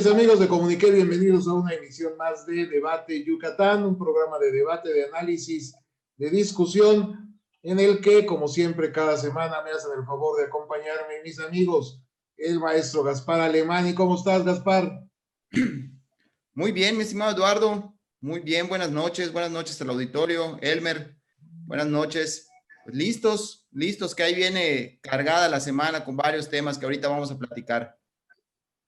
noches, amigos de Comuniqué, bienvenidos a una emisión más de Debate Yucatán, un programa de debate, de análisis, de discusión, en el que, como siempre, cada semana me hacen el favor de acompañarme mis amigos, el maestro Gaspar Alemani. ¿Cómo estás, Gaspar? Muy bien, mi estimado Eduardo. Muy bien, buenas noches al auditorio. Elmer, buenas noches. Pues listos, que ahí viene cargada la semana con varios temas que ahorita vamos a platicar.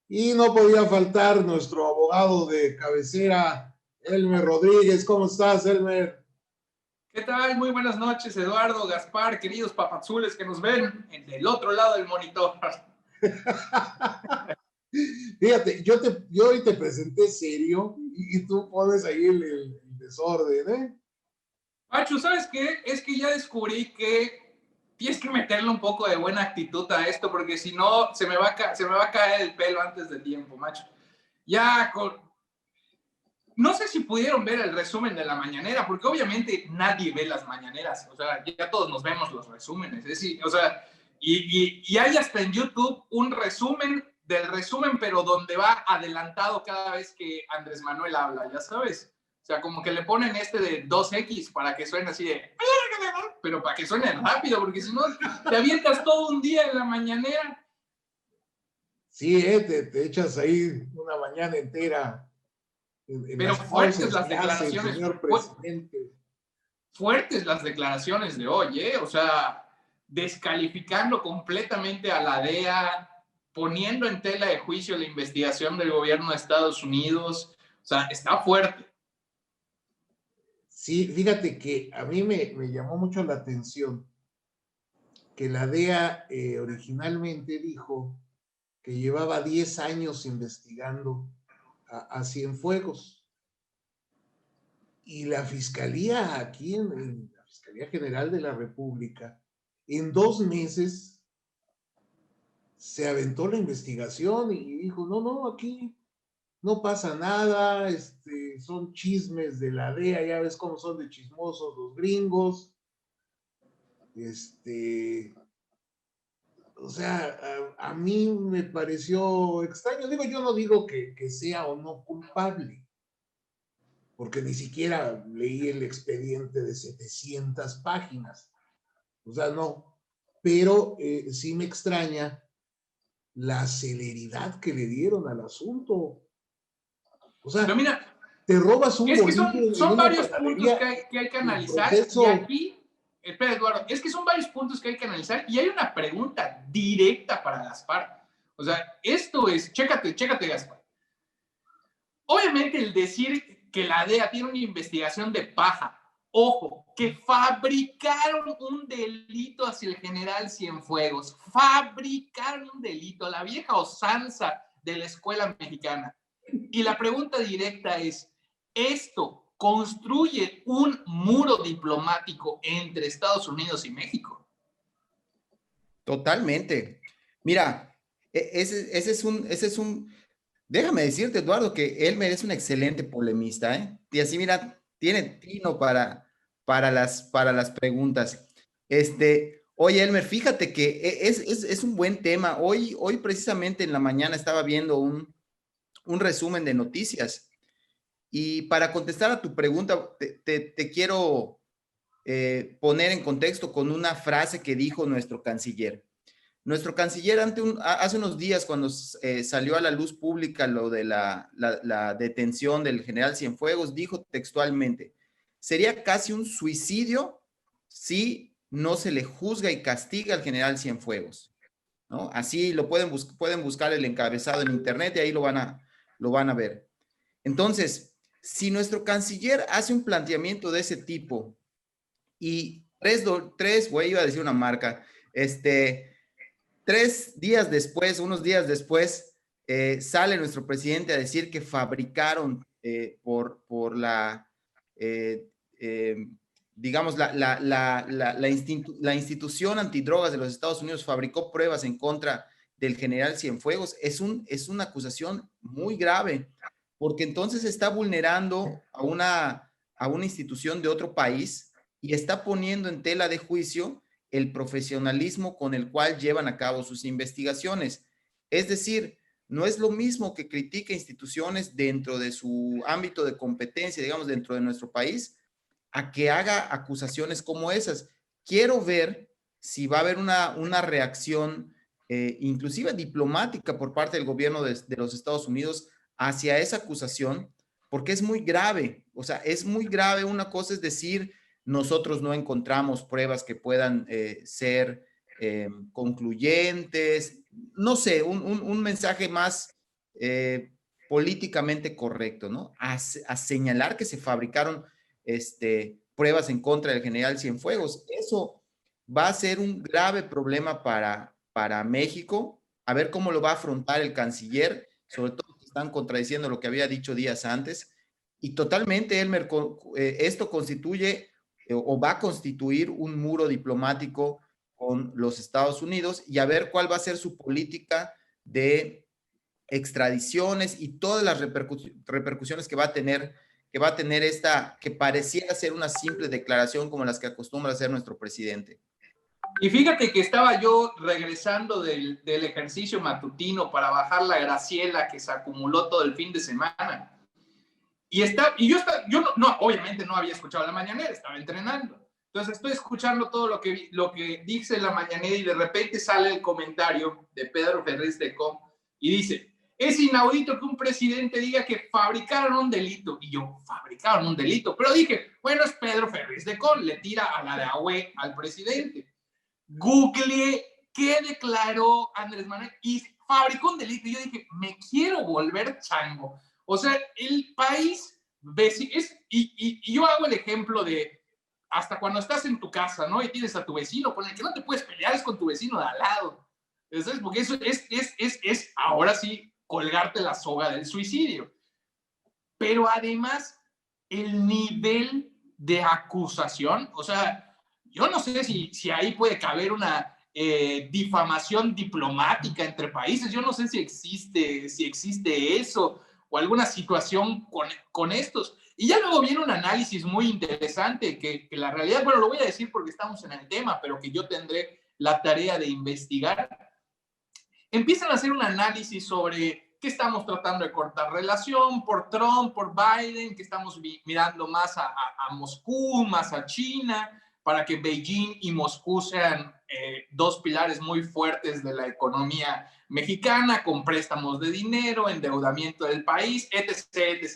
Y no podía faltar nuestro abogado de cabecera, Elmer Rodríguez. ¿Cómo estás, Elmer? ¿Qué tal? Muy buenas noches, Eduardo, Gaspar, queridos papazules que nos ven del otro lado del monitor. Fíjate, yo hoy te presenté serio y tú pones ahí el desorden, ¿eh? Pacho, ¿sabes qué? Es que ya descubrí que tienes que meterle un poco de buena actitud a esto, porque si no, se me va a caer el pelo antes de tiempo, macho. No sé si pudieron ver el resumen de la mañanera, porque obviamente nadie ve las mañaneras. O sea, ya todos nos vemos los resúmenes. O sea, y hay hasta en YouTube un resumen del resumen, pero donde va adelantado cada vez que Andrés Manuel habla, ya sabes. O sea, como que le ponen este de 2X para que suene así de... Pero para que suene rápido, porque si no, te avientas todo un día en la mañanera. Sí, te echas ahí una mañana entera. Pero fuertes las declaraciones. Señor presidente. Fuertes las declaraciones de hoy, ¿eh? O sea, descalificando completamente a la DEA, poniendo en tela de juicio la investigación del gobierno de Estados Unidos. O sea, está fuerte. Sí, fíjate que a mí me llamó mucho la atención que la DEA originalmente dijo que llevaba 10 años investigando a Cienfuegos. Y la Fiscalía aquí, en la Fiscalía General de la República, en 2 meses se aventó la investigación y dijo, no, aquí no pasa nada, son chismes de la DEA, ya ves cómo son de chismosos los gringos. O sea, a mí me pareció extraño. Digo, yo no digo que sea o no culpable, porque ni siquiera leí el expediente de 700 páginas. O sea, no. Pero sí me extraña la celeridad que le dieron al asunto. O sea, pero mira, te robas un es que bolillo son varios puntos que hay que analizar. Y aquí, espera, Eduardo, es que son varios puntos que hay que analizar y hay una pregunta directa para Gaspar. O sea, esto es, chécate, Gaspar. Obviamente el decir que la DEA tiene una investigación de paja, ojo, que fabricaron un delito hacia el general Cienfuegos, fabricaron un delito, la vieja usanza de la escuela mexicana. Y la pregunta directa es, ¿esto construye un muro diplomático entre Estados Unidos y México? Totalmente. Mira, ese es un, déjame decirte, Eduardo, que Elmer es un excelente polemista, ¿eh? Y así, mira, tiene tino para las preguntas. Oye, Elmer, fíjate que es un buen tema. Hoy precisamente en la mañana estaba viendo un resumen de noticias. Y para contestar a tu pregunta, te quiero poner en contexto con una frase que dijo nuestro canciller. Nuestro canciller hace unos días, cuando salió a la luz pública lo de la detención del general Cienfuegos, dijo textualmente, sería casi un suicidio si no se le juzga y castiga al general Cienfuegos, ¿no? Así lo pueden buscar el encabezado en internet y ahí lo van a ver. Entonces, si nuestro canciller hace un planteamiento de ese tipo y iba a decir una marca, 3 días después, unos días después, sale nuestro presidente a decir que fabricaron por la, digamos, la institución antidrogas de los Estados Unidos fabricó pruebas en contra del general Cienfuegos. Es una acusación muy grave, porque entonces está vulnerando a una institución de otro país y está poniendo en tela de juicio el profesionalismo con el cual llevan a cabo sus investigaciones. Es decir, no es lo mismo que critique instituciones dentro de su ámbito de competencia, digamos, dentro de nuestro país, a que haga acusaciones como esas. Quiero ver si va a haber una reacción, inclusive diplomática, por parte del gobierno de los Estados Unidos hacia esa acusación, porque es muy grave. O sea, es muy grave. Una cosa es decir, nosotros no encontramos pruebas que puedan ser concluyentes, no sé, un mensaje más políticamente correcto, ¿no? A señalar que se fabricaron pruebas en contra del general Cienfuegos. Eso va a ser un grave problema para México, a ver cómo lo va a afrontar el canciller, sobre todo que están contradiciendo lo que había dicho días antes, y totalmente, Elmer, esto constituye o va a constituir un muro diplomático con los Estados Unidos, y a ver cuál va a ser su política de extradiciones y todas las repercusiones que va a tener esta, que pareciera ser una simple declaración como las que acostumbra hacer nuestro presidente. Y fíjate que estaba yo regresando del ejercicio matutino para bajar la graciela que se acumuló todo el fin de semana. Y yo obviamente no había escuchado la mañanera, estaba entrenando. Entonces estoy escuchando todo lo que dice la mañanera, y de repente sale el comentario de Pedro Ferriz de Com y dice: es inaudito que un presidente diga que fabricaron un delito. Y yo, fabricaron un delito. Pero dije, bueno, es Pedro Ferriz de Com, le tira a la de Agüe al presidente. Googleé qué declaró Andrés Manuel y fabricó un delito. Y yo dije, me quiero volver chango. O sea, el país, y yo hago el ejemplo de hasta cuando estás en tu casa, ¿no? Y tienes a tu vecino con el que no te puedes pelear, es con tu vecino de al lado. ¿Sabes? Porque eso es ahora sí colgarte la soga del suicidio. Pero además, el nivel de acusación, o sea, yo no sé si ahí puede caber una difamación diplomática entre países. Yo no sé si existe eso o alguna situación con estos. Y ya luego viene un análisis muy interesante que la realidad, bueno, lo voy a decir porque estamos en el tema, pero que yo tendré la tarea de investigar. Empiezan a hacer un análisis sobre que estamos tratando de cortar relación por Trump, por Biden, que estamos mirando más a Moscú, más a China, para que Beijing y Moscú sean dos pilares muy fuertes de la economía mexicana, con préstamos de dinero, endeudamiento del país, etc.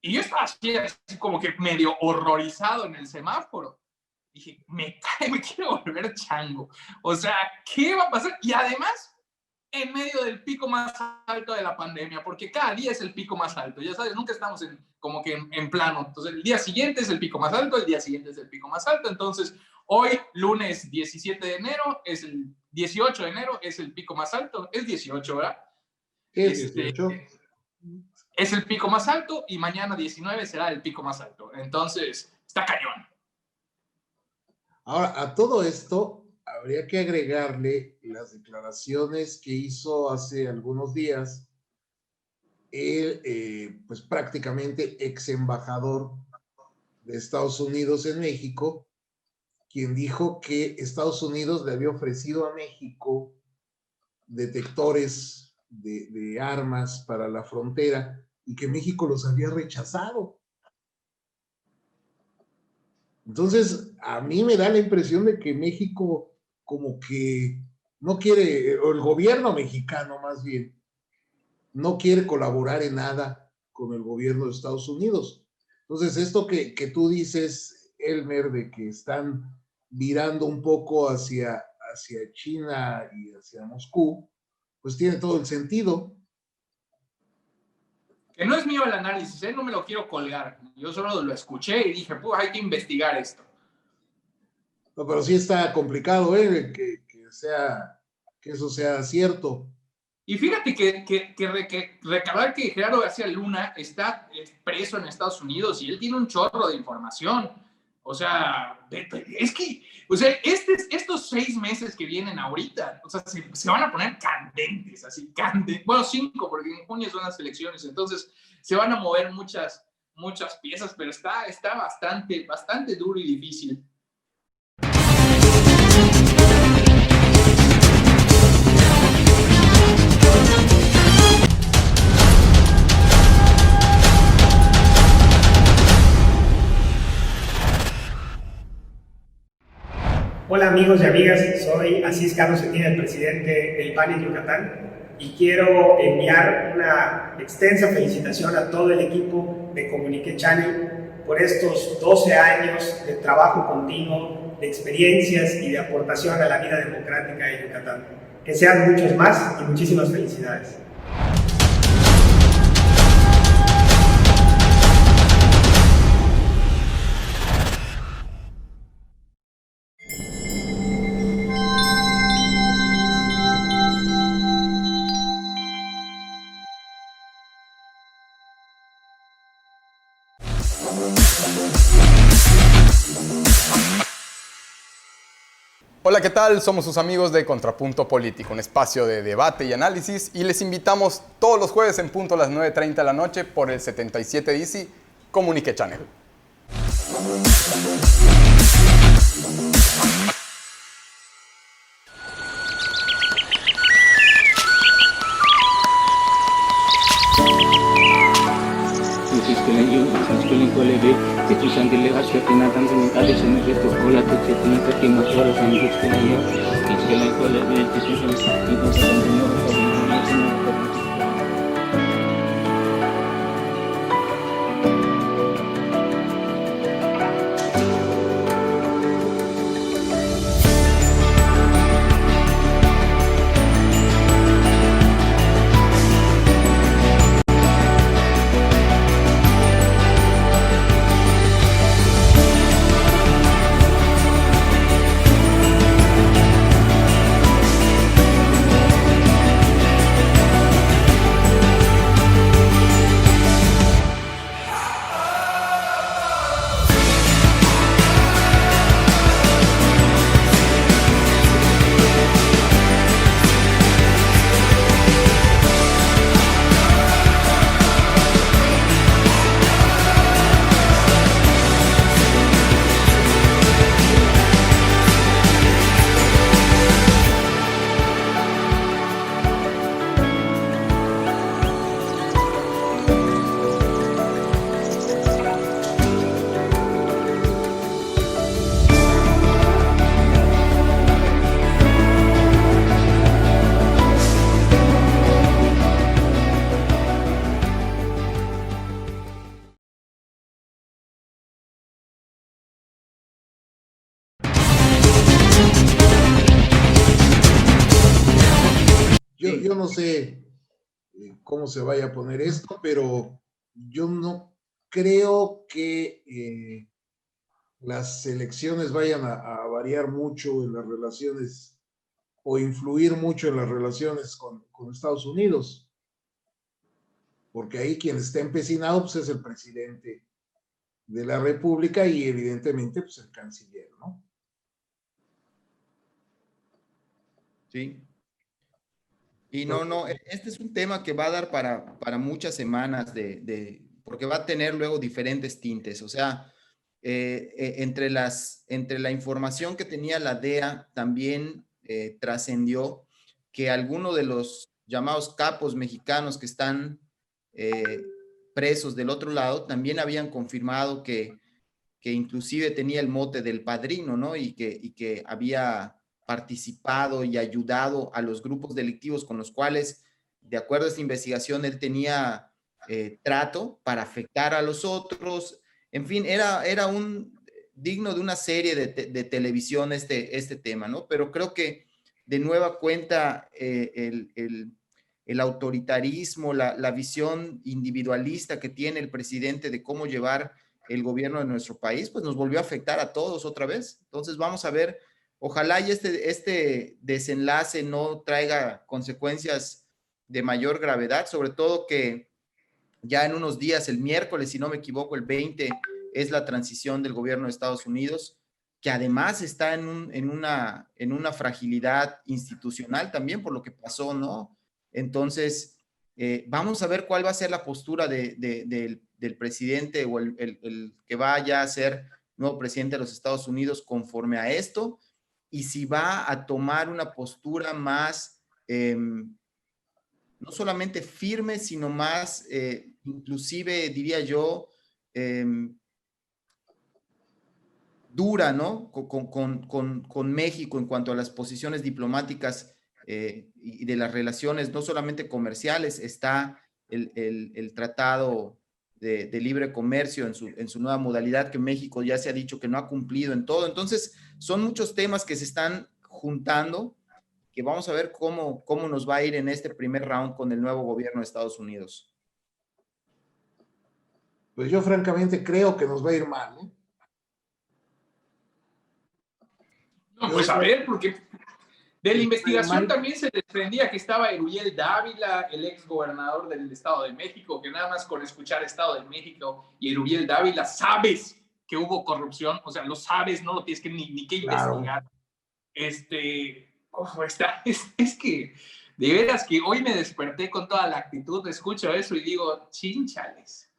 Y yo estaba así como que medio horrorizado en el semáforo. Dije, me quiero volver chango. O sea, ¿qué va a pasar? Y además, en medio del pico más alto de la pandemia, porque cada día es el pico más alto. Ya sabes, nunca estamos como que en plano. Entonces, el día siguiente es el pico más alto, el día siguiente es el pico más alto. Entonces, hoy, lunes 17 de enero, es el 18 de enero, es el pico más alto. Es 18, ¿verdad? Es 18. Es el pico más alto, y mañana 19 será el pico más alto. Entonces, está cañón. Ahora, a todo esto habría que agregarle las declaraciones que hizo hace algunos días el, pues prácticamente ex embajador de Estados Unidos en México, quien dijo que Estados Unidos le había ofrecido a México detectores de armas para la frontera y que México los había rechazado. Entonces, a mí me da la impresión de que México como que no quiere, o el gobierno mexicano más bien, no quiere colaborar en nada con el gobierno de Estados Unidos. Entonces, esto que tú dices, Elmer, de que están virando un poco hacia China y hacia Moscú, pues tiene todo el sentido. Que no es mío el análisis, no me lo quiero colgar. Yo solo lo escuché y dije, pues hay que investigar esto. No, pero sí está complicado, que eso sea cierto. Y fíjate que recordar que Gerardo García Luna está preso en Estados Unidos y él tiene un chorro de información. O sea, es que, o sea, estos 6 meses que vienen ahorita, o sea, se van a poner candentes, así, candentes. Bueno, 5, porque en junio son las elecciones, entonces se van a mover muchas piezas, pero está bastante duro y difícil. Hola amigos y amigas, soy Asís Carlos Cetina, el presidente del PAN en Yucatán, y quiero enviar una extensa felicitación a todo el equipo de Comunique Channel por estos 12 años de trabajo continuo, de experiencias y de aportación a la vida democrática de Yucatán. Que sean muchos más y muchísimas felicidades. Hola, ¿qué tal? Somos sus amigos de Contrapunto Político, un espacio de debate y análisis, y les invitamos todos los jueves en punto a las 9:30 de la noche por el 77 Easy Comunique Channel. Yo no sé cómo se vaya a poner esto, pero yo no creo que las elecciones vayan a variar mucho en las relaciones o influir mucho en las relaciones con Estados Unidos, porque ahí quien está empecinado pues, es el presidente de la República y evidentemente pues, el canciller, ¿no? Sí. Y no, este es un tema que va a dar para muchas semanas porque va a tener luego diferentes tintes. O sea, entre la información que tenía la DEA, también trascendió que algunos de los llamados capos mexicanos que están presos del otro lado, también habían confirmado que inclusive tenía el mote del padrino, ¿no? Y que había participado y ayudado a los grupos delictivos con los cuales, de acuerdo a esta investigación, él tenía trato para afectar a los otros. En fin, era un digno de una serie de televisión este tema, ¿no? Pero creo que de nueva cuenta el autoritarismo, la visión individualista que tiene el presidente de cómo llevar el gobierno de nuestro país, pues nos volvió a afectar a todos otra vez. Entonces vamos a ver, ojalá y este desenlace no traiga consecuencias de mayor gravedad, sobre todo que ya en unos días, el miércoles, si no me equivoco, el 20, es la transición del gobierno de Estados Unidos, que además está en una fragilidad institucional también por lo que pasó, ¿no? Entonces, vamos a ver cuál va a ser la postura del presidente o el que vaya a ser nuevo presidente de los Estados Unidos conforme a esto, y si va a tomar una postura más, no solamente firme, sino más, inclusive diría yo, dura, ¿no? Con México en cuanto a las posiciones diplomáticas y de las relaciones, no solamente comerciales, está el tratado de libre comercio en su nueva modalidad que México ya se ha dicho que no ha cumplido en todo. Entonces, son muchos temas que se están juntando, que vamos a ver cómo nos va a ir en este primer round con el nuevo gobierno de Estados Unidos. Pues yo francamente creo que nos va a ir mal, ¿eh? No, pues a ver, porque de la investigación también se desprendía que estaba Erubiel Dávila, el ex gobernador del Estado de México, que nada más con escuchar Estado de México y Erubiel Dávila sabes que hubo corrupción, o sea, lo sabes, no lo tienes que ni que investigar. Es que de veras que hoy me desperté con toda la actitud, escucho eso y digo, chinchales.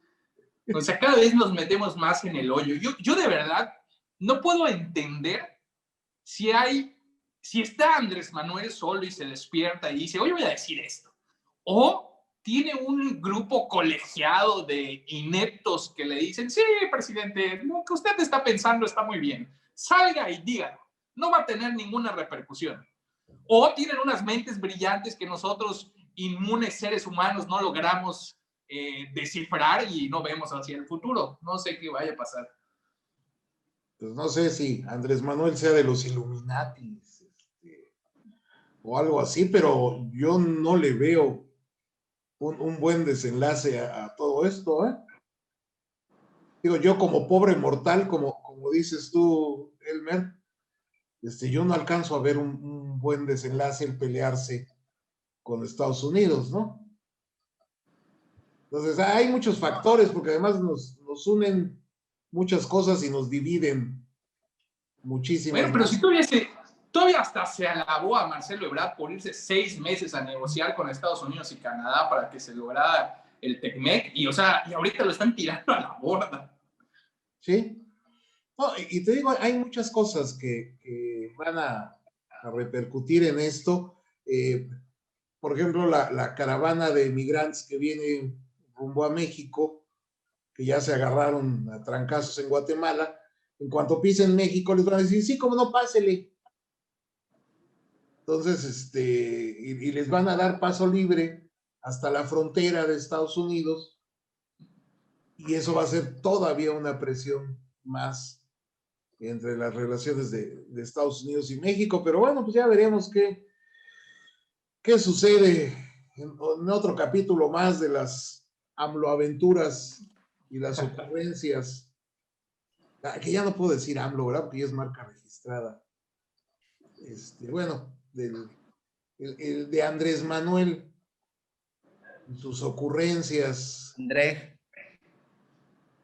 O sea, cada vez nos metemos más en el hoyo. Yo de verdad no puedo entender si está Andrés Manuel solo y se despierta y dice, hoy voy a decir esto. O tiene un grupo colegiado de ineptos que le dicen, sí, presidente, lo que usted está pensando está muy bien. Salga y dígalo. No va a tener ninguna repercusión. O tienen unas mentes brillantes que nosotros, inmunes seres humanos, no logramos descifrar y no vemos hacia el futuro. No sé qué vaya a pasar. Pues no sé si Andrés Manuel sea de los Illuminati o algo así, pero yo no le veo un buen desenlace a todo esto, ¿eh? Digo, yo como pobre mortal, como dices tú, Elmer, yo no alcanzo a ver un buen desenlace el pelearse con Estados Unidos, ¿no? Entonces, hay muchos factores, porque además nos unen muchas cosas y nos dividen muchísimas. Bueno, pero si todavía hasta se alabó a Marcelo Ebrard por irse 6 meses a negociar con Estados Unidos y Canadá para que se lograra el TECMEC, y ahorita lo están tirando a la borda. Sí. No, y te digo, hay muchas cosas que van a repercutir en esto. Por ejemplo, la caravana de migrantes que viene rumbo a México, que ya se agarraron a trancazos en Guatemala, en cuanto pisen México les van a decir, sí, cómo no, pásele. Entonces, y les van a dar paso libre hasta la frontera de Estados Unidos, y eso va a ser todavía una presión más entre las relaciones de Estados Unidos y México, pero bueno, pues ya veremos qué sucede en otro capítulo más de las AMLO-aventuras y las ocurrencias, que ya no puedo decir AMLO, ¿verdad? Porque ya es marca registrada. Bueno, el de Andrés Manuel, sus ocurrencias. Andrés.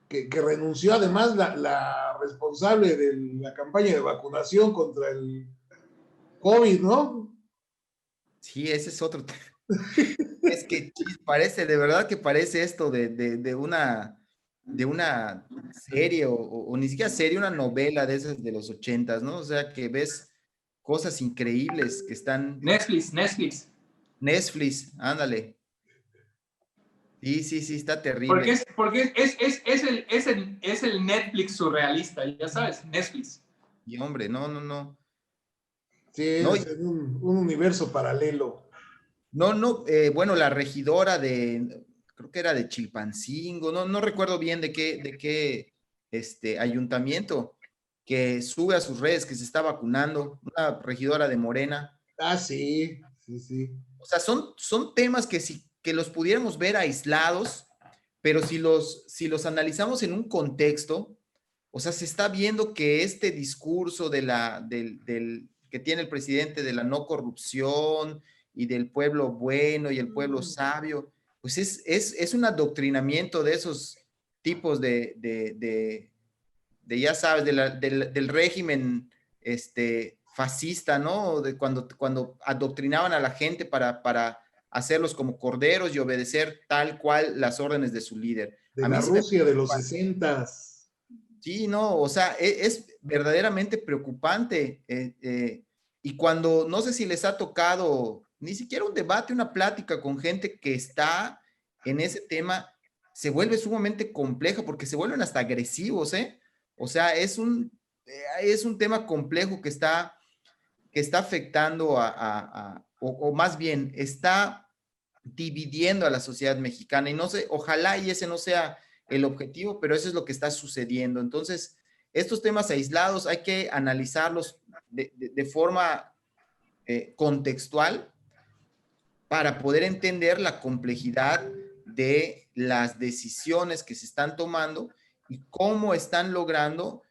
Que renunció además la responsable de la campaña de vacunación contra el COVID, ¿no? Sí, ese es otro tema. Es que parece, de verdad que parece esto de una serie o ni siquiera serie, una novela de esas de los 80s, ¿no? O sea, que ves cosas increíbles que están... Netflix, ándale. Sí, está terrible. Porque es el Netflix surrealista, ya sabes, Netflix. Y hombre, no. Sí, es un universo paralelo. Bueno, la regidora creo que era de Chilpancingo, no recuerdo bien de qué ayuntamiento, que sube a sus redes que se está vacunando, una regidora de Morena. Ah, sí. O sea, son temas que los pudiéramos ver aislados, pero si los analizamos en un contexto, o sea, se está viendo que este discurso que tiene el presidente de la no corrupción y del pueblo bueno y el pueblo sabio, pues es un adoctrinamiento de esos tipos de ya sabes, del régimen fascista, ¿no? De cuando adoctrinaban a la gente para hacerlos como corderos y obedecer tal cual las órdenes de su líder. De la Rusia de los 60s. Sí, no, o sea, es verdaderamente preocupante. Y cuando, no sé si les ha tocado ni siquiera un debate, una plática con gente que está en ese tema, se vuelve sumamente compleja porque se vuelven hasta agresivos, ¿eh? O sea, es un es un tema complejo que está afectando o más bien está dividiendo a la sociedad mexicana, y no sé, ojalá y ese no sea el objetivo, pero eso es lo que está sucediendo. Entonces, estos temas aislados hay que analizarlos de forma contextual para poder entender la complejidad de las decisiones que se están tomando y cómo están logrando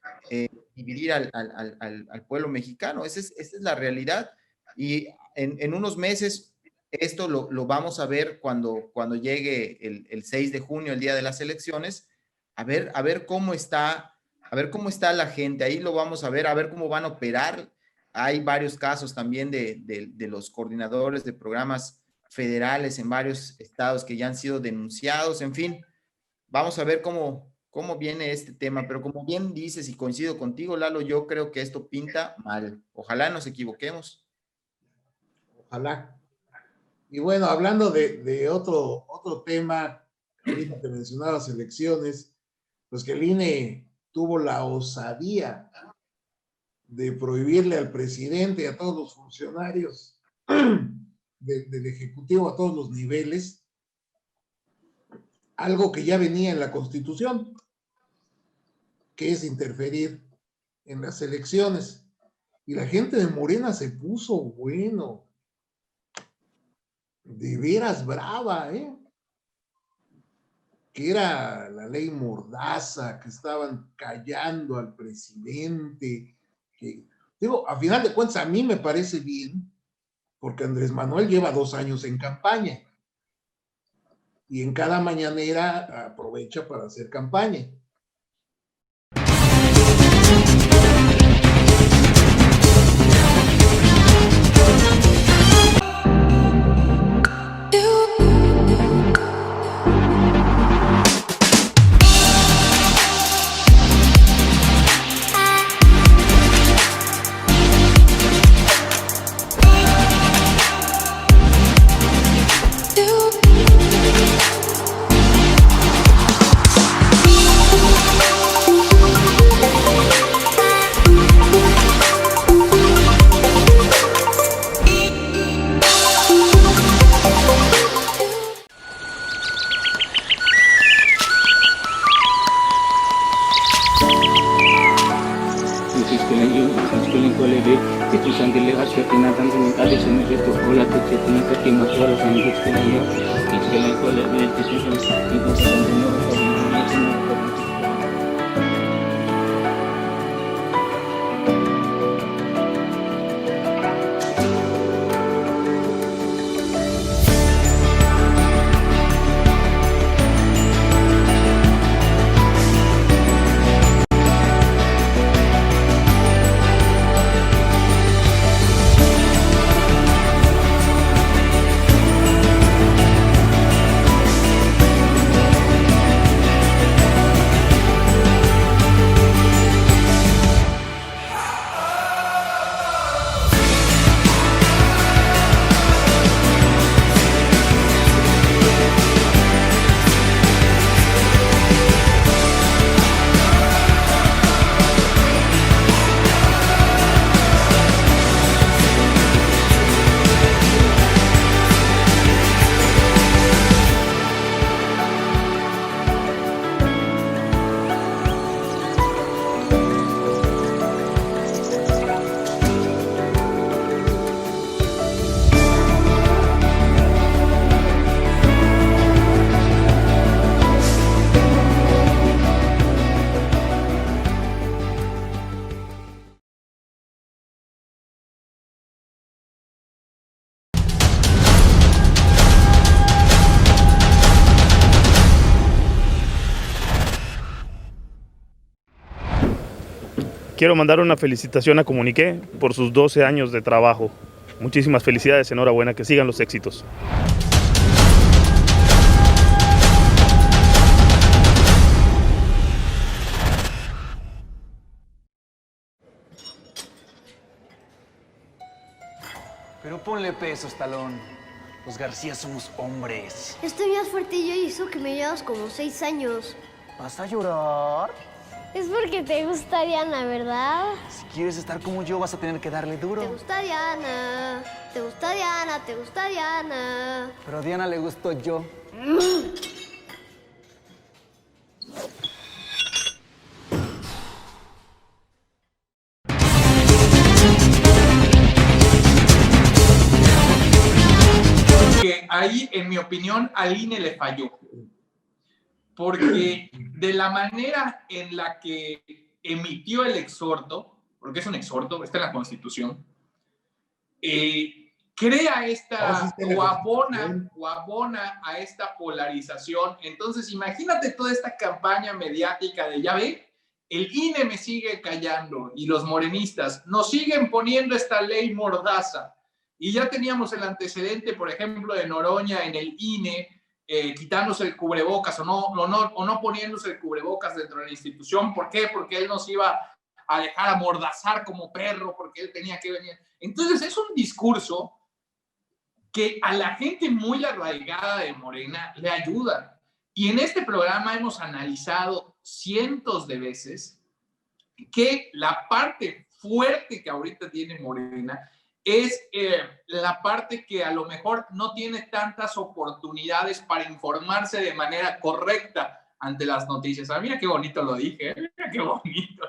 dividir al pueblo mexicano. Esa es la realidad. Y en unos meses esto lo vamos a ver cuando llegue el 6 de junio, el día de las elecciones, a ver cómo está la gente. Ahí lo vamos a ver cómo van a operar. Hay varios casos también de los coordinadores de programas federales en varios estados que ya han sido denunciados. En fin, vamos a ver cómo viene este tema, pero como bien dices y coincido contigo, Lalo, yo creo que esto pinta mal. Ojalá nos equivoquemos. Ojalá. Y bueno, hablando de otro tema, ahorita te mencionabas elecciones, pues que el INE tuvo la osadía de prohibirle al presidente y a todos los funcionarios del Ejecutivo a todos los niveles, algo que ya venía en la Constitución, que es interferir en las elecciones. Y la gente de Morena se puso, bueno, de veras brava, que era la ley Mordaza, que estaban callando al presidente, que, digo, a final de cuentas a mí me parece bien, porque Andrés Manuel lleva 2 años en campaña y en cada mañanera aprovecha para hacer campaña. Quiero mandar una felicitación a Comuniqué por sus 12 años de trabajo. Muchísimas felicidades, enhorabuena, que sigan los éxitos. Pero ponle peso, Talón. Los García somos hombres. Estoy más fuerte yo y eso que me llevas como 6 años. ¿Vas a llorar? Es porque te gusta Diana, ¿verdad? Si quieres estar como yo, vas a tener que darle duro. Te gusta Diana, te gusta Diana, te gusta Diana. Pero a Diana le gustó yo. Que ahí, en mi opinión, al INE le falló. Porque de la manera en la que emitió el exhorto, porque es un exhorto, está en la Constitución, crea esta o abona a esta polarización. Entonces, imagínate toda esta campaña mediática de, ya ve, el INE me sigue callando y los morenistas nos siguen poniendo esta ley mordaza. Y ya teníamos el antecedente, por ejemplo, de Noroña en el INE, quitándose el cubrebocas o no poniéndose el cubrebocas dentro de la institución. ¿Por qué? Porque él nos iba a dejar amordazar como perro, porque él tenía que venir. Entonces es un discurso que a la gente muy arraigada de Morena le ayuda. Y en este programa hemos analizado cientos de veces que la parte fuerte que ahorita tiene Morena es la parte que a lo mejor no tiene tantas oportunidades para informarse de manera correcta ante las noticias. Ah, mira qué bonito lo dije, mira qué bonito.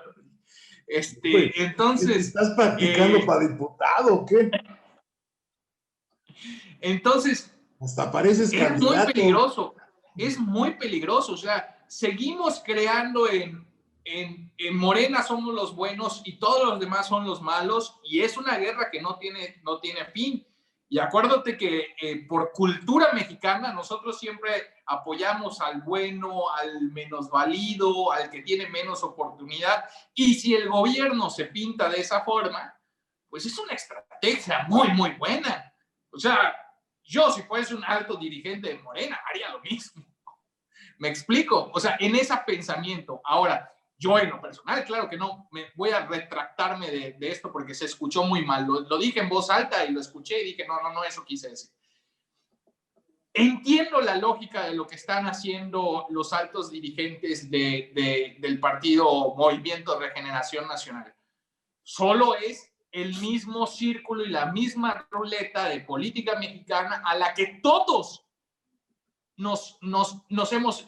Entonces... ¿Estás practicando para diputado o qué? Entonces, hasta pareces candidato. Es muy peligroso. O sea, seguimos creando en Morena somos los buenos y todos los demás son los malos, y es una guerra que no tiene fin. Y acuérdate que por cultura mexicana nosotros siempre apoyamos al bueno, al menosvalido, al que tiene menos oportunidad, y si el gobierno se pinta de esa forma, pues es una estrategia muy, muy buena. O sea, yo si fuese un alto dirigente de Morena haría lo mismo. ¿Me explico? O sea, en ese pensamiento. Ahora, yo en lo personal, claro que no, me voy a retractarme de esto porque se escuchó muy mal. Lo dije en voz alta y lo escuché y dije, no, eso quise decir. Entiendo la lógica de lo que están haciendo los altos dirigentes del partido Movimiento Regeneración Nacional. Solo es el mismo círculo y la misma ruleta de política mexicana a la que todos nos hemos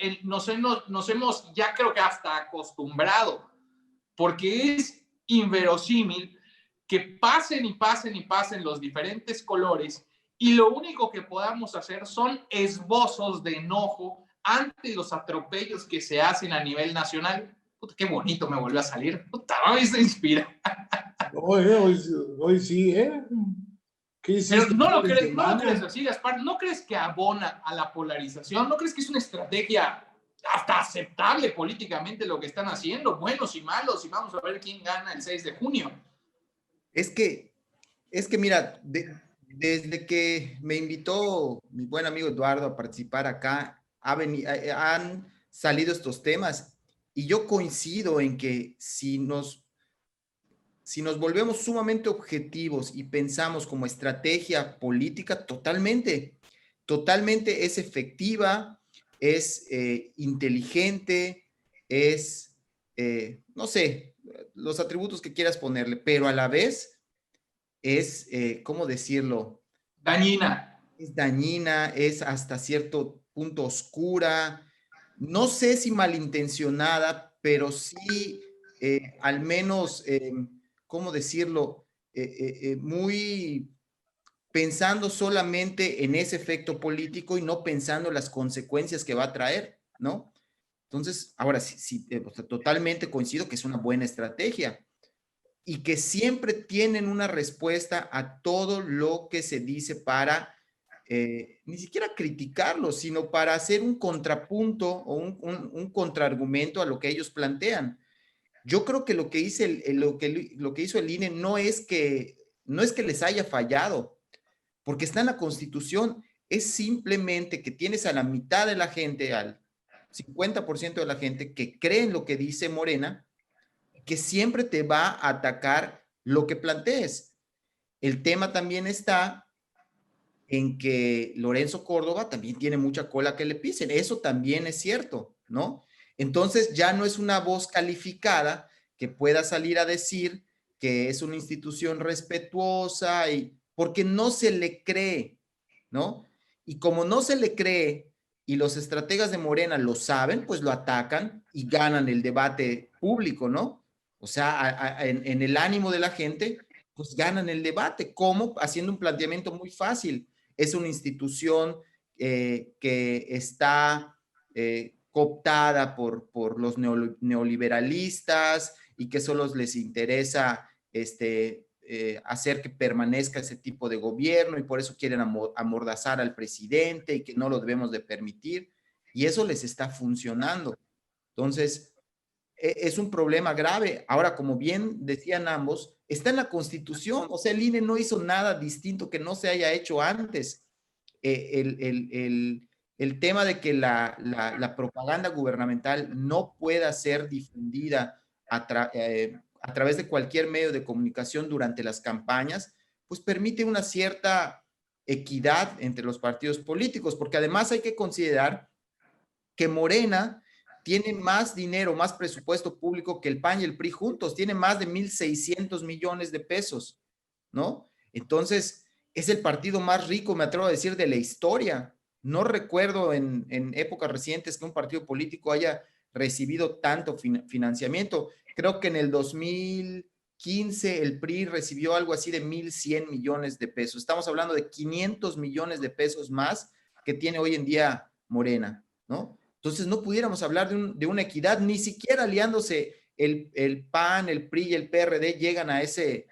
ya creo que hasta acostumbrado, porque es inverosímil que pasen los diferentes colores y lo único que podamos hacer son esbozos de enojo ante los atropellos que se hacen a nivel nacional. Puta, qué bonito me volvió a salir. Puta, hoy se inspira. Hoy sí, ¿eh? Pero no lo crees así, Gaspar. ¿No crees que abona a la polarización? ¿No crees que es una estrategia hasta aceptable políticamente lo que están haciendo? Buenos y malos, y vamos a ver quién gana el 6 de junio. Es que mira, desde que me invitó mi buen amigo Eduardo a participar acá, han salido estos temas, y yo coincido en que si nos volvemos sumamente objetivos y pensamos como estrategia política, totalmente es efectiva, es inteligente, es, no sé, los atributos que quieras ponerle, pero a la vez es, ¿cómo decirlo? Dañina. Es dañina, es hasta cierto punto oscura, no sé si malintencionada, pero sí, al menos... ¿cómo decirlo? Muy pensando solamente en ese efecto político y no pensando en las consecuencias que va a traer, ¿no? Entonces, ahora sí, o sea, totalmente coincido que es una buena estrategia y que siempre tienen una respuesta a todo lo que se dice para ni siquiera criticarlo, sino para hacer un contrapunto o un contraargumento a lo que ellos plantean. Yo creo que lo que hizo el INE no es que les haya fallado, porque está en la Constitución, es simplemente que tienes a la mitad de la gente, al 50% de la gente que cree en lo que dice Morena, que siempre te va a atacar lo que plantees. El tema también está en que Lorenzo Córdoba también tiene mucha cola que le pisen, eso también es cierto, ¿no? Entonces ya no es una voz calificada que pueda salir a decir que es una institución respetuosa, y porque no se le cree, ¿no? Y como no se le cree y los estrategas de Morena lo saben, pues lo atacan y ganan el debate público, ¿no? O sea, en el ánimo de la gente, pues ganan el debate. ¿Cómo? Haciendo un planteamiento muy fácil. Es una institución que está cooptada por los neoliberalistas y que solo les interesa hacer que permanezca ese tipo de gobierno y por eso quieren amordazar al presidente y que no lo debemos de permitir. Y eso les está funcionando. Entonces, es un problema grave. Ahora, como bien decían ambos, está en la Constitución. O sea, el INE no hizo nada distinto que no se haya hecho antes. El tema de que la propaganda gubernamental no pueda ser difundida a través de cualquier medio de comunicación durante las campañas, pues permite una cierta equidad entre los partidos políticos, porque además hay que considerar que Morena tiene más dinero, más presupuesto público que el PAN y el PRI juntos, tiene más de 1,600 millones de pesos, ¿no? Entonces, es el partido más rico, me atrevo a decir, de la historia. No recuerdo en épocas recientes que un partido político haya recibido tanto financiamiento. Creo que en el 2015 el PRI recibió algo así de 1,100 millones de pesos. Estamos hablando de 500 millones de pesos más que tiene hoy en día Morena, ¿no? Entonces no pudiéramos hablar de una equidad, ni siquiera aliándose el PAN, el PRI y el PRD llegan a ese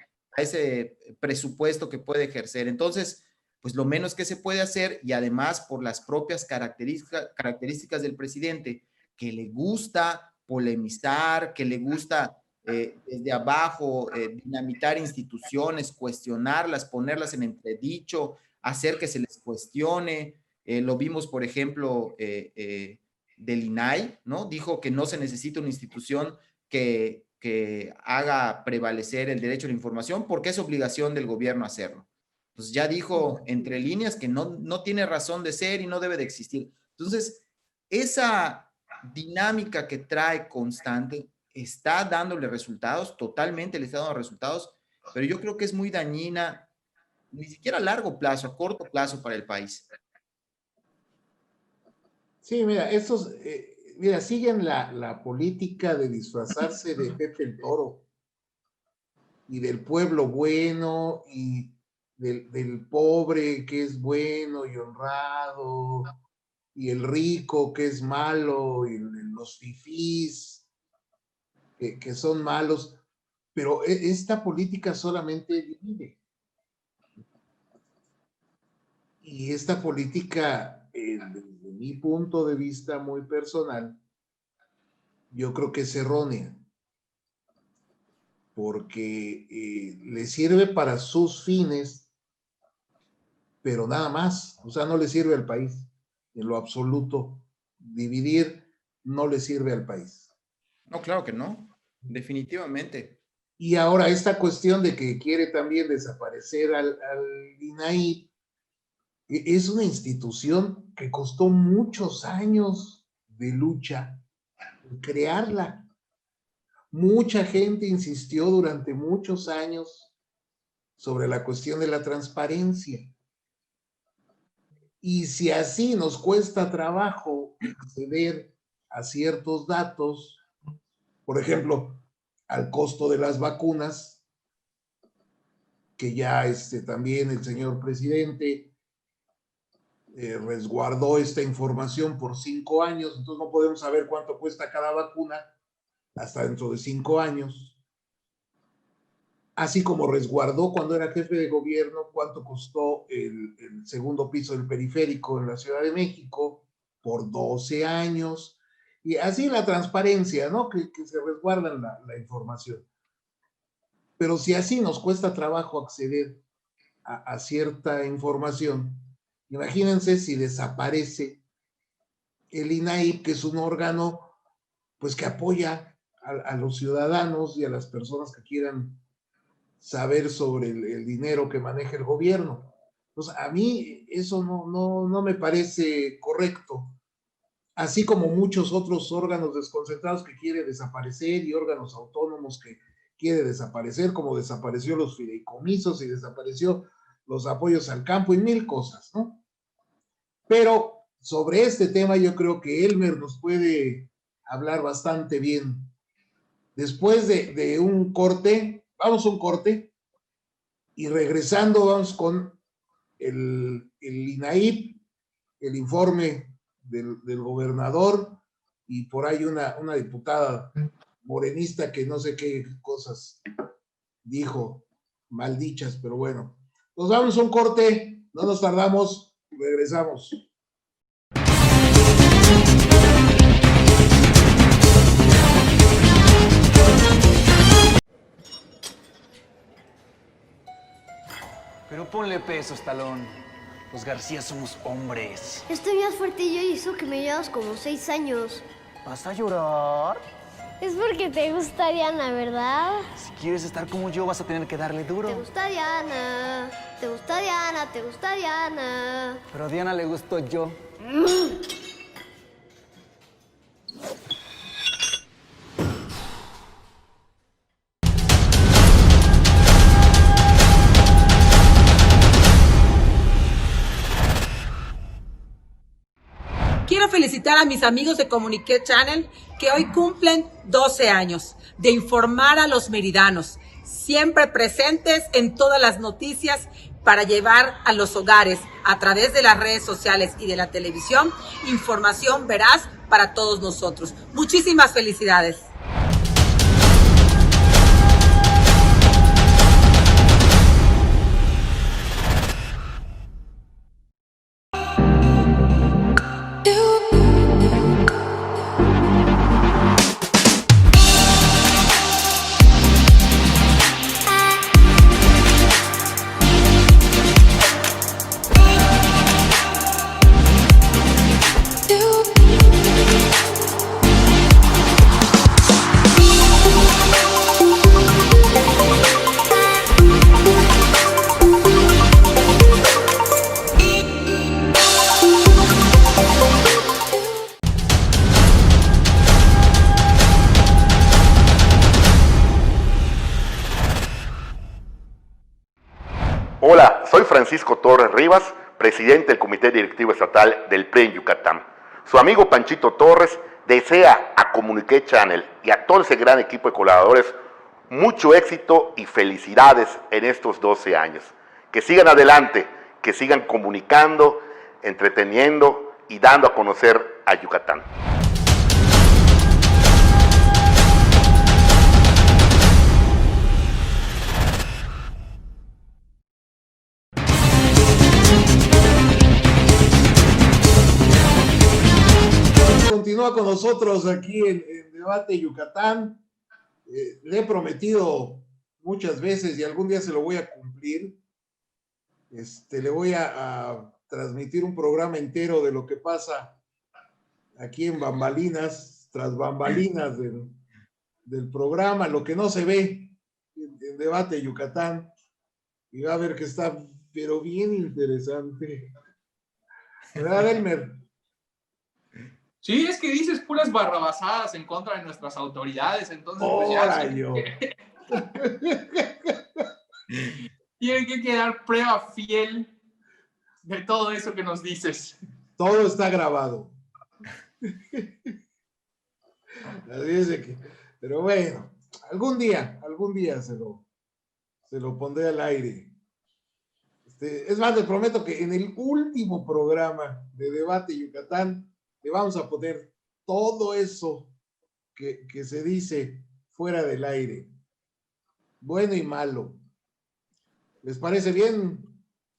presupuesto que puede ejercer. Entonces, pues lo menos que se puede hacer, y además por las propias características del presidente, que le gusta polemizar, que le gusta desde abajo dinamitar instituciones, cuestionarlas, ponerlas en entredicho, hacer que se les cuestione. Lo vimos, por ejemplo, del INAI, ¿no? Dijo que no se necesita una institución que haga prevalecer el derecho a la información porque es obligación del gobierno hacerlo. Pues ya dijo entre líneas que no tiene razón de ser y no debe de existir. Entonces, esa dinámica que trae constante está dándole resultados, totalmente le está dando resultados, pero yo creo que es muy dañina, ni siquiera a largo plazo, a corto plazo para el país. Sí, mira, mira, siguen la política de disfrazarse de Pepe el Toro y del pueblo bueno y del pobre que es bueno y honrado y el rico que es malo y los fifís que son malos, pero esta política solamente divide. Y esta política, desde mi punto de vista muy personal, yo creo que es errónea, porque le sirve para sus fines, pero nada más, o sea, no le sirve al país, en lo absoluto. Dividir no le sirve al país. No, claro que no, definitivamente. Y ahora esta cuestión de que quiere también desaparecer al INAI, es una institución que costó muchos años de lucha crearla. Mucha gente insistió durante muchos años sobre la cuestión de la transparencia. Y si así nos cuesta trabajo acceder a ciertos datos, por ejemplo, al costo de las vacunas, que ya también el señor presidente resguardó esta información por 5 años, entonces no podemos saber cuánto cuesta cada vacuna hasta dentro de 5 años. Así como resguardó cuando era jefe de gobierno cuánto costó el segundo piso del periférico en la Ciudad de México por 12 años. Y así la transparencia, ¿no? Que se resguardan la información. Pero si así nos cuesta trabajo acceder a cierta información, imagínense si desaparece el INAI, que es un órgano pues que apoya a los ciudadanos y a las personas que quieran saber sobre el dinero que maneja el gobierno. Entonces, a mí eso no me parece correcto. así como muchos otros órganos desconcentrados que quiere desaparecer y órganos autónomos que quiere desaparecer, como desapareció los fideicomisos y desapareció los apoyos al campo y mil cosas, ¿no? Pero sobre este tema yo creo que Elmer nos puede hablar bastante bien. Después de un corte, vamos a un corte y regresando vamos con el INAIP, el informe del gobernador y por ahí una diputada morenista que no sé qué cosas dijo, maldichas, pero bueno. Nos vamos a un corte, no nos tardamos, regresamos. Pero ponle pesos, Talón. Los García somos hombres. Estoy más fuerte yo y eso que me llevas como 6 años. ¿Vas a llorar? Es porque te gusta Diana, ¿verdad? Si quieres estar como yo, vas a tener que darle duro. Te gusta Diana, te gusta Diana, te gusta Diana. Pero a Diana le gustó yo. Quiero felicitar a mis amigos de Comuniqué Channel que hoy cumplen 12 años de informar a los meridanos, siempre presentes en todas las noticias para llevar a los hogares a través de las redes sociales y de la televisión información veraz para todos nosotros. Muchísimas felicidades. Hola, soy Francisco Torres Rivas, presidente del Comité Directivo Estatal del PRI en Yucatán. Su amigo Panchito Torres desea a Comuniqué Channel y a todo ese gran equipo de colaboradores mucho éxito y felicidades en estos 12 años. Que sigan adelante, que sigan comunicando, entreteniendo y dando a conocer a Yucatán. Continúa con nosotros aquí en Debate Yucatán. Le he prometido muchas veces y algún día se lo voy a cumplir. Le voy a transmitir un programa entero de lo que pasa aquí en bambalinas, tras bambalinas del programa, lo que no se ve en Debate Yucatán. Y va a ver que está, pero bien interesante. ¿Verdad, Elmer? Sí, es que dices puras barrabasadas en contra de nuestras autoridades, entonces pues ya tiene que quedar prueba fiel de todo eso que nos dices. Todo está grabado. Así es que, pero bueno, algún día se lo pondré al aire. Es más, les prometo que en el último programa de Debate Yucatán le vamos a poner todo eso que se dice fuera del aire, bueno y malo. ¿Les parece bien?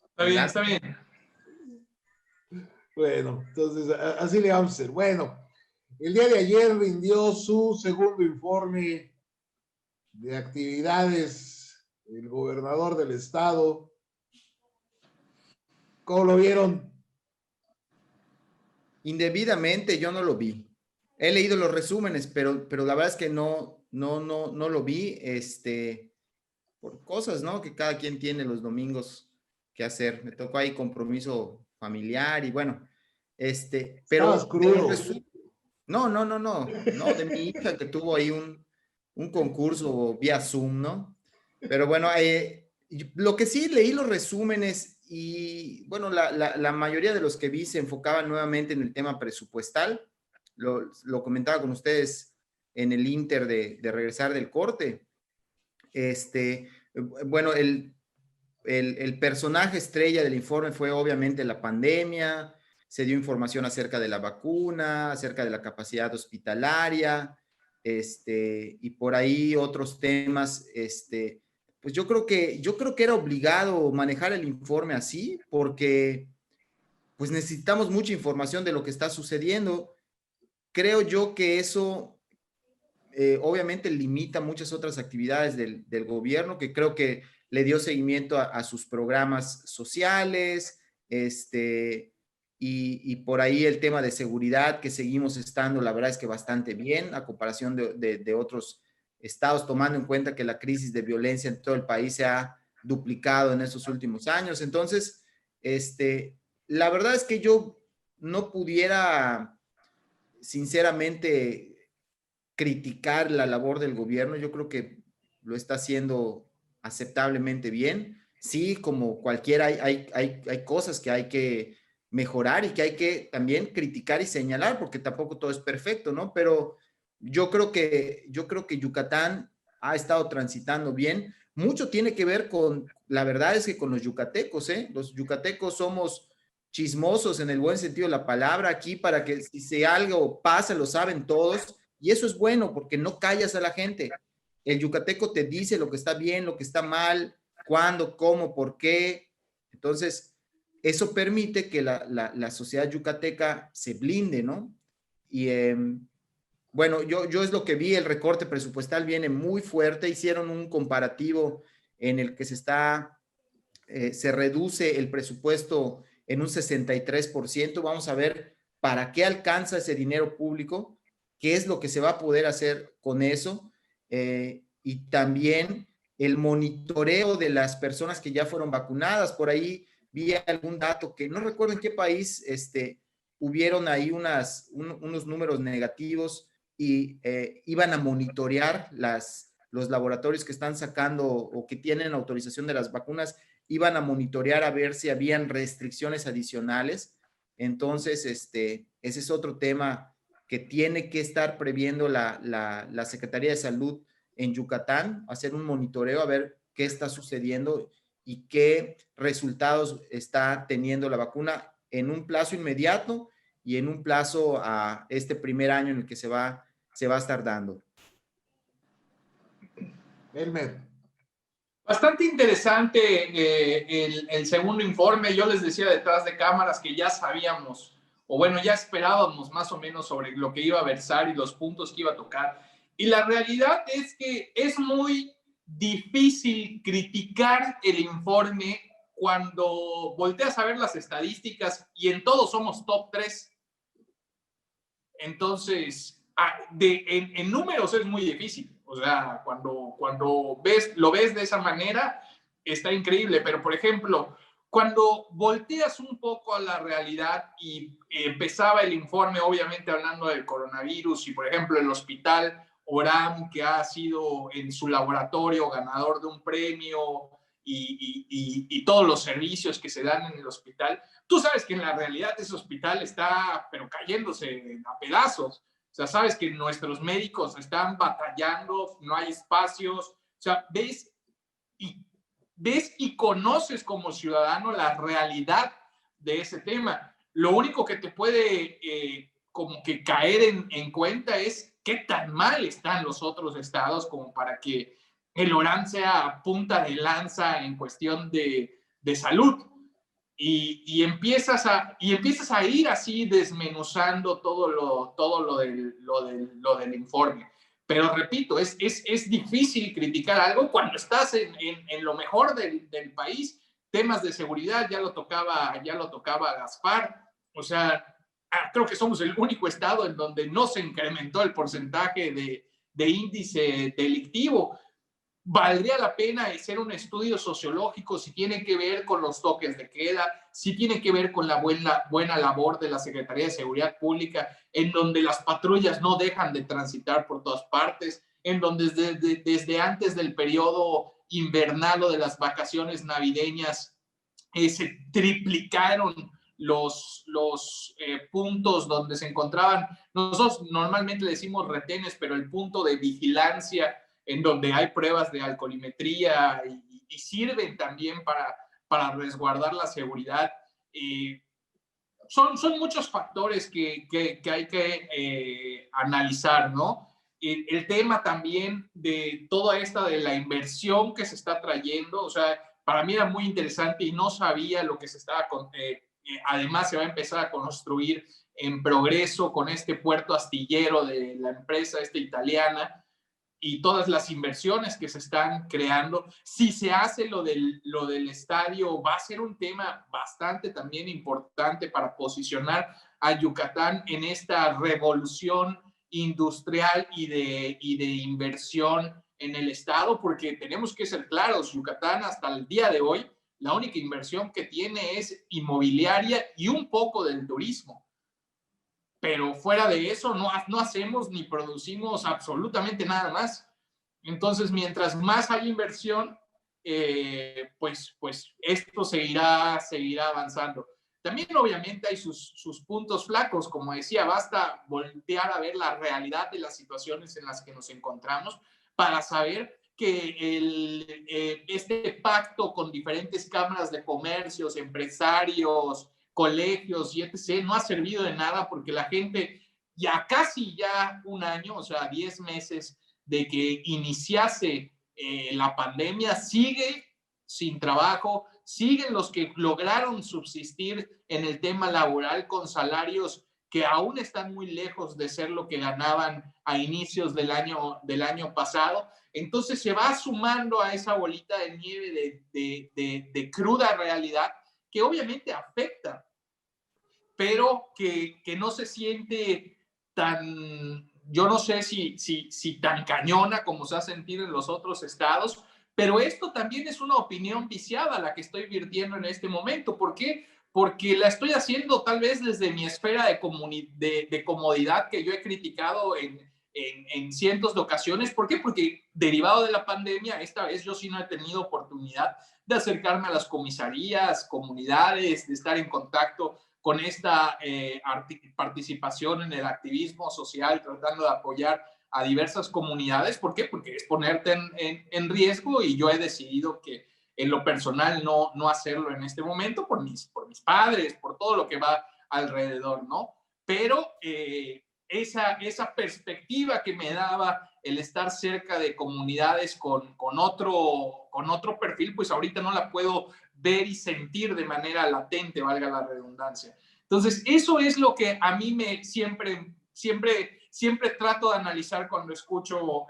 Está bien, está bien. Bueno, entonces así le vamos a hacer. Bueno, el día de ayer rindió su segundo informe de actividades el gobernador del estado. ¿Cómo lo vieron? Indebidamente yo no lo vi. He leído los resúmenes, pero la verdad es que no lo vi, por cosas, ¿no? Que cada quien tiene los domingos que hacer. Me tocó ahí compromiso familiar y bueno, pero No, de mi hija que tuvo ahí un concurso vía Zoom, ¿no? Pero bueno, lo que sí leí los resúmenes y bueno, la mayoría de los que vi se enfocaban nuevamente en el tema presupuestal. Lo comentaba con ustedes en el inter de regresar del corte. Bueno, el personaje estrella del informe fue obviamente la pandemia, se dio información acerca de la vacuna, acerca de la capacidad hospitalaria, y por ahí otros temas, pues yo creo que era obligado manejar el informe así, porque pues necesitamos mucha información de lo que está sucediendo. Creo yo que eso obviamente limita muchas otras actividades del gobierno, que creo que le dio seguimiento a sus programas sociales, y por ahí el tema de seguridad, que seguimos estando, la verdad es que bastante bien, a comparación de otros estados, tomando en cuenta que la crisis de violencia en todo el país se ha duplicado en estos últimos años. Entonces, la verdad es que yo no pudiera, sinceramente, criticar la labor del gobierno. Yo creo que lo está haciendo aceptablemente bien. Sí, como cualquiera, hay cosas que hay que mejorar y que hay que también criticar y señalar, porque tampoco todo es perfecto, ¿no? Pero yo creo que Yucatán ha estado transitando bien. Mucho tiene que ver con, la verdad es que con los yucatecos, ¿eh? Los yucatecos somos chismosos en el buen sentido de la palabra aquí, para que si algo pasa, lo saben todos, y eso es bueno porque no callas a la gente. El yucateco te dice lo que está bien, lo que está mal, cuándo, cómo, por qué. Entonces, eso permite que la sociedad yucateca se blinde, ¿no? Y bueno, yo es lo que vi, el recorte presupuestal viene muy fuerte, hicieron un comparativo en el que se reduce el presupuesto en un 63%, vamos a ver para qué alcanza ese dinero público, qué es lo que se va a poder hacer con eso, y también el monitoreo de las personas que ya fueron vacunadas. Por ahí vi algún dato que no recuerdo en qué país, hubieron ahí unos números negativos y iban a monitorear los laboratorios que están sacando o que tienen autorización de las vacunas, iban a monitorear a ver si habían restricciones adicionales. Entonces, ese es otro tema que tiene que estar previendo la Secretaría de Salud en Yucatán, hacer un monitoreo a ver qué está sucediendo y qué resultados está teniendo la vacuna en un plazo inmediato y en un plazo a este primer año en el que se va a estar dando. Elmer. Bastante interesante el segundo informe. Yo les decía detrás de cámaras que ya sabíamos, o bueno, ya esperábamos más o menos sobre lo que iba a versar y los puntos que iba a tocar. Y la realidad es que es muy difícil criticar el informe cuando volteas a ver las estadísticas y en todos somos top 3. Entonces, en números es muy difícil. O sea, cuando lo ves de esa manera, está increíble. Pero, por ejemplo, cuando volteas un poco a la realidad y empezaba el informe, obviamente hablando del coronavirus, y por ejemplo el hospital Oram, que ha sido en su laboratorio ganador de un premio, y todos los servicios que se dan en el hospital, tú sabes que en la realidad ese hospital está pero cayéndose a pedazos. O sea, sabes que nuestros médicos están batallando, no hay espacios. O sea, ves y conoces como ciudadano la realidad de ese tema. Lo único que te puede como que caer en cuenta es qué tan mal están los otros estados como para que el Oram sea punta de lanza en cuestión de salud. Y empiezas a ir así desmenuzando todo lo del informe. Pero repito, es difícil criticar algo cuando estás en lo mejor del país. Temas de seguridad, ya lo tocaba Gaspar. O sea, creo que somos el único estado en donde no se incrementó el porcentaje de índice delictivo. valdría la pena hacer un estudio sociológico si tiene que ver con los toques de queda, si tiene que ver con la buena labor de la Secretaría de Seguridad Pública, en donde las patrullas no dejan de transitar por todas partes, en donde desde antes del periodo invernal o de las vacaciones navideñas se triplicaron los puntos donde se encontraban, nosotros normalmente le decimos retenes, pero el punto de vigilancia en donde hay pruebas de alcoholimetría y sirven también para resguardar la seguridad. Son muchos factores que hay que analizar, ¿no? El tema también de toda esta de la inversión que se está trayendo, o sea, para mí era muy interesante y no sabía lo que se estaba... además se va a empezar a construir en Progreso con este puerto astillero de la empresa esta italiana y todas las inversiones que se están creando. Si se hace lo del estadio, va a ser un tema bastante también importante para posicionar a Yucatán en esta revolución industrial y de inversión en el estado, porque tenemos que ser claros, Yucatán hasta el día de hoy, la única inversión que tiene es inmobiliaria y un poco del turismo. Pero fuera de eso no hacemos ni producimos absolutamente nada más. Entonces, mientras más hay inversión, pues esto seguirá avanzando. También obviamente hay sus puntos flacos, como decía, basta voltear a ver la realidad de las situaciones en las que nos encontramos para saber que este pacto con diferentes cámaras de comercios, empresarios, colegios y etc. no ha servido de nada porque la gente ya casi un año, o sea, 10 meses de que iniciase la pandemia, sigue sin trabajo, siguen los que lograron subsistir en el tema laboral con salarios que aún están muy lejos de ser lo que ganaban a inicios del año pasado. Entonces se va sumando a esa bolita de nieve de cruda realidad que obviamente afecta, pero que no se siente tan, yo no sé si tan cañona como se ha sentido en los otros estados, pero esto también es una opinión viciada la que estoy virtiendo en este momento. ¿Por qué? Porque la estoy haciendo tal vez desde mi esfera de comodidad que yo he criticado en cientos de ocasiones. ¿Por qué? Porque derivado de la pandemia, esta vez yo sí no he tenido oportunidad de acercarme a las comisarías, comunidades, de estar en contacto con esta participación en el activismo social, tratando de apoyar a diversas comunidades. ¿Por qué? Porque es ponerte en riesgo y yo he decidido que en lo personal no hacerlo en este momento por mis padres, por todo lo que va alrededor, ¿no? Pero esa perspectiva que me daba el estar cerca de comunidades con otro perfil, pues ahorita no la puedo ver y sentir de manera latente, valga la redundancia. Entonces, eso es lo que a mí siempre trato de analizar cuando escucho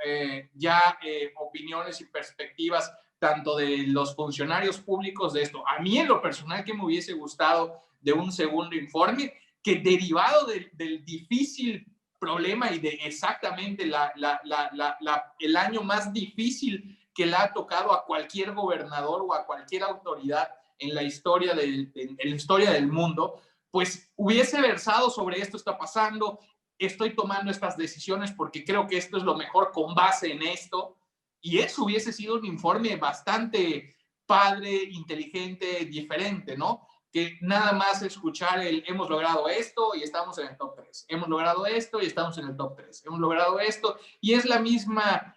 opiniones y perspectivas tanto de los funcionarios públicos de esto. A mí en lo personal que me hubiese gustado de un segundo informe que derivado del difícil problema y de exactamente el año más difícil que le ha tocado a cualquier gobernador o a cualquier autoridad en la historia del mundo, pues hubiese versado sobre esto está pasando, estoy tomando estas decisiones porque creo que esto es lo mejor con base en esto, y eso hubiese sido un informe bastante padre, inteligente, diferente, ¿no? Que nada más escuchar hemos logrado esto y estamos en el top 3, hemos logrado esto y estamos en el top 3, hemos logrado esto, y es la misma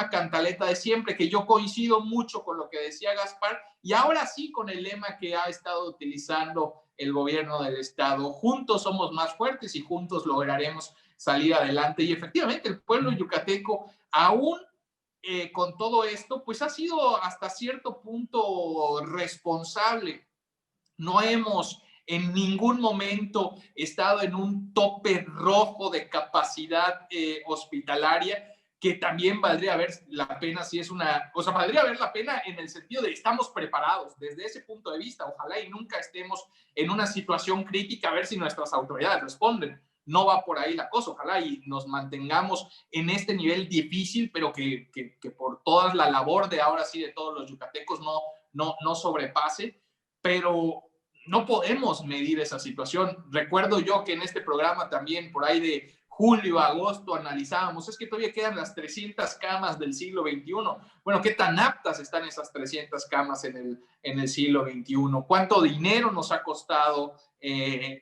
cantaleta de siempre, que yo coincido mucho con lo que decía Gaspar, y ahora sí con el lema que ha estado utilizando el gobierno del estado: juntos somos más fuertes y juntos lograremos salir adelante. Y efectivamente el pueblo yucateco, aún con todo esto, pues ha sido hasta cierto punto responsable. No hemos en ningún momento estado en un tope rojo de capacidad hospitalaria, que también valdría ver la pena valdría ver la pena en el sentido de estamos preparados desde ese punto de vista. Ojalá y nunca estemos en una situación crítica, a ver si nuestras autoridades responden. no va por ahí la cosa. Ojalá y nos mantengamos en este nivel difícil, pero que por toda la labor de ahora sí de todos los yucatecos no sobrepase, pero no podemos medir esa situación. Recuerdo yo que en este programa también por ahí de julio, agosto, analizábamos, es que todavía quedan las 300 camas del siglo XXI. Bueno, ¿qué tan aptas están esas 300 camas en el siglo XXI? ¿Cuánto dinero nos ha costado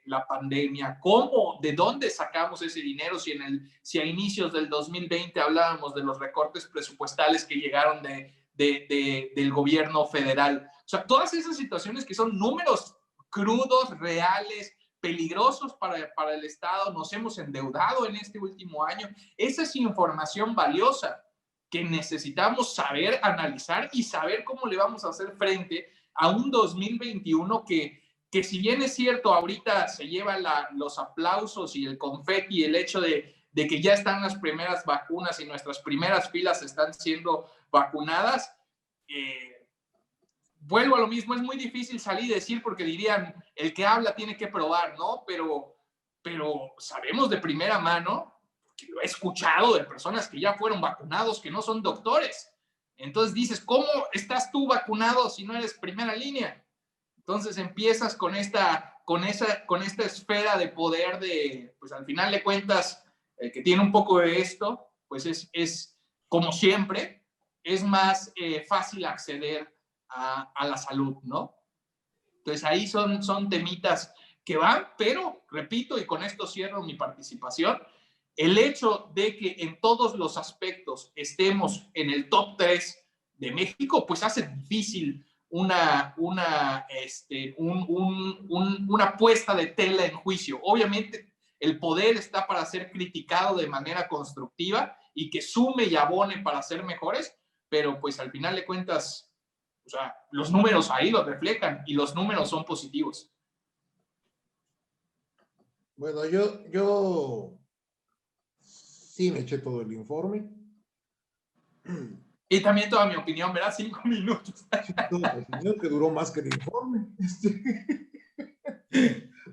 la pandemia? ¿Cómo? ¿De dónde sacamos ese dinero? Si a inicios del 2020 hablábamos de los recortes presupuestales que llegaron del gobierno federal. O sea, todas esas situaciones que son números crudos, reales, peligrosos para el Estado, nos hemos endeudado en este último año. Esa es información valiosa que necesitamos saber analizar y saber cómo le vamos a hacer frente a un 2021 que si bien es cierto, ahorita se lleva los aplausos y el confeti, el hecho de que ya están las primeras vacunas y nuestras primeras filas están siendo vacunadas, vuelvo a lo mismo, es muy difícil salir y decir porque dirían, el que habla tiene que probar, ¿no? Pero sabemos de primera mano, que lo he escuchado de personas que ya fueron vacunados, que no son doctores. Entonces dices, ¿cómo estás tú vacunado si no eres primera línea? Entonces empiezas con esta esfera de poder de, pues al final de cuentas, el que tiene un poco de esto, pues es como siempre, es más fácil acceder a la salud, ¿no? Entonces ahí son temitas que van, pero repito, y con esto cierro mi participación, el hecho de que en todos los aspectos estemos en el top 3 de México, pues hace difícil una puesta de tela en juicio. Obviamente el poder está para ser criticado de manera constructiva y que sume y abone para ser mejores, pero pues al final de cuentas, o sea, los números ahí lo reflejan y los números son positivos. Bueno, yo sí me eché todo el informe. Y también toda mi opinión, ¿verdad? 5 minutos. Toda mi opinión, que duró más que el informe.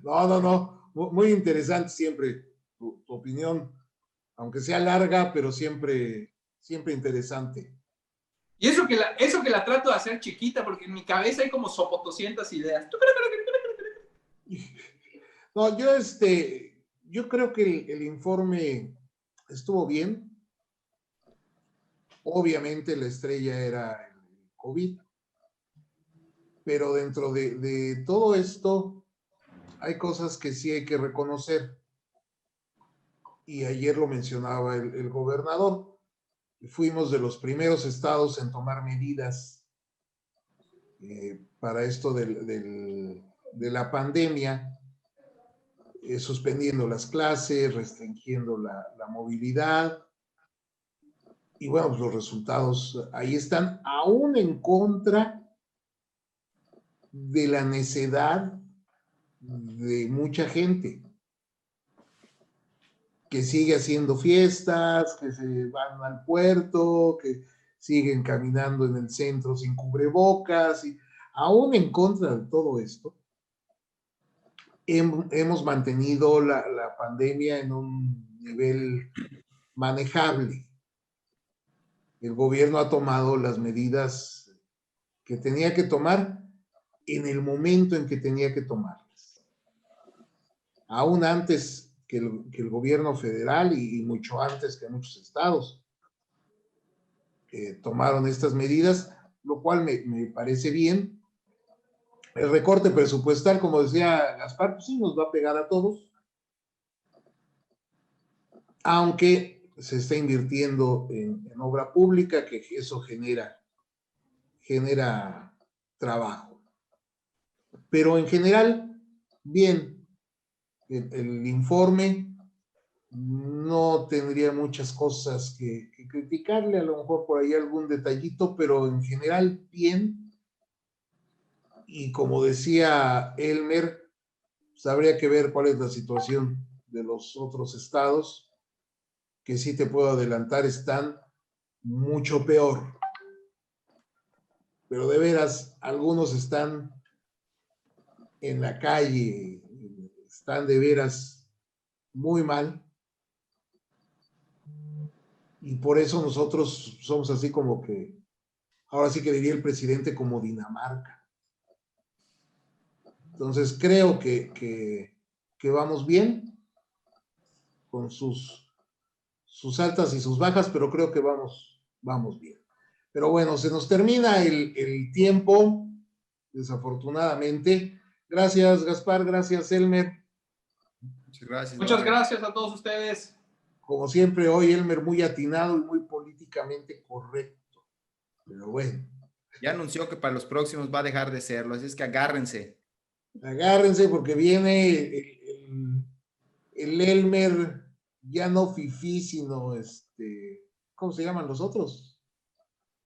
No. Muy interesante siempre tu opinión, aunque sea larga, pero siempre interesante. Y eso que la trato de hacer chiquita, porque en mi cabeza hay como 200 ideas. No, yo creo que el informe estuvo bien. Obviamente la estrella era el COVID, pero dentro de todo esto hay cosas que sí hay que reconocer. Y ayer lo mencionaba el gobernador. Fuimos de los primeros estados en tomar medidas para esto de la pandemia, suspendiendo las clases, restringiendo la movilidad. Y bueno, pues los resultados ahí están, aún en contra de la necedad de mucha gente que sigue haciendo fiestas, que se van al puerto, que siguen caminando en el centro sin cubrebocas, y aún en contra de todo esto, hemos mantenido la pandemia en un nivel manejable. El gobierno ha tomado las medidas que tenía que tomar en el momento en que tenía que tomarlas. Aún antes que el gobierno federal y mucho antes que muchos estados tomaron estas medidas, lo cual me parece bien. El recorte presupuestal, como decía Gaspar, pues sí nos va a pegar a todos, aunque se está invirtiendo en obra pública, que eso genera trabajo. Pero en general, bien, el informe no tendría muchas cosas que criticarle, a lo mejor por ahí algún detallito, pero en general, bien. Y como decía Elmer, pues habría que ver cuál es la situación de los otros estados, que sí te puedo adelantar, están mucho peor. Pero de veras, algunos están en la calle, están de veras muy mal. Y por eso nosotros somos así como que, ahora sí que diría el presidente, como Dinamarca. Entonces creo que vamos bien con sus altas y sus bajas, pero creo que vamos bien. Pero bueno, se nos termina el tiempo, desafortunadamente. Gracias, Gaspar, gracias, Elmer. Muchas gracias. Muchas gracias a todos ustedes. Como siempre, hoy Elmer muy atinado y muy políticamente correcto. Pero bueno. Ya anunció que para los próximos va a dejar de serlo, así es que agárrense. Agárrense porque viene el Elmer ya no fifí, sino ¿cómo se llaman los otros?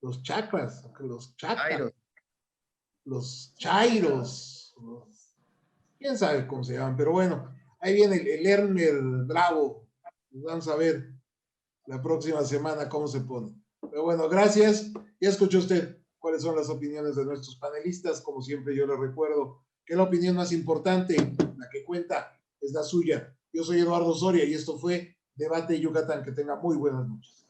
Los chakras, los chakras, los chairos, quién sabe cómo se llaman, pero bueno, ahí viene el Elmer bravo. Vamos a ver la próxima semana cómo se pone. Pero bueno, gracias. Ya escuchó usted cuáles son las opiniones de nuestros panelistas. Como siempre, yo les recuerdo que la opinión más importante, la que cuenta, es la suya. Yo soy Eduardo Soria y esto fue Debate Yucatán. Que tenga muy buenas noches.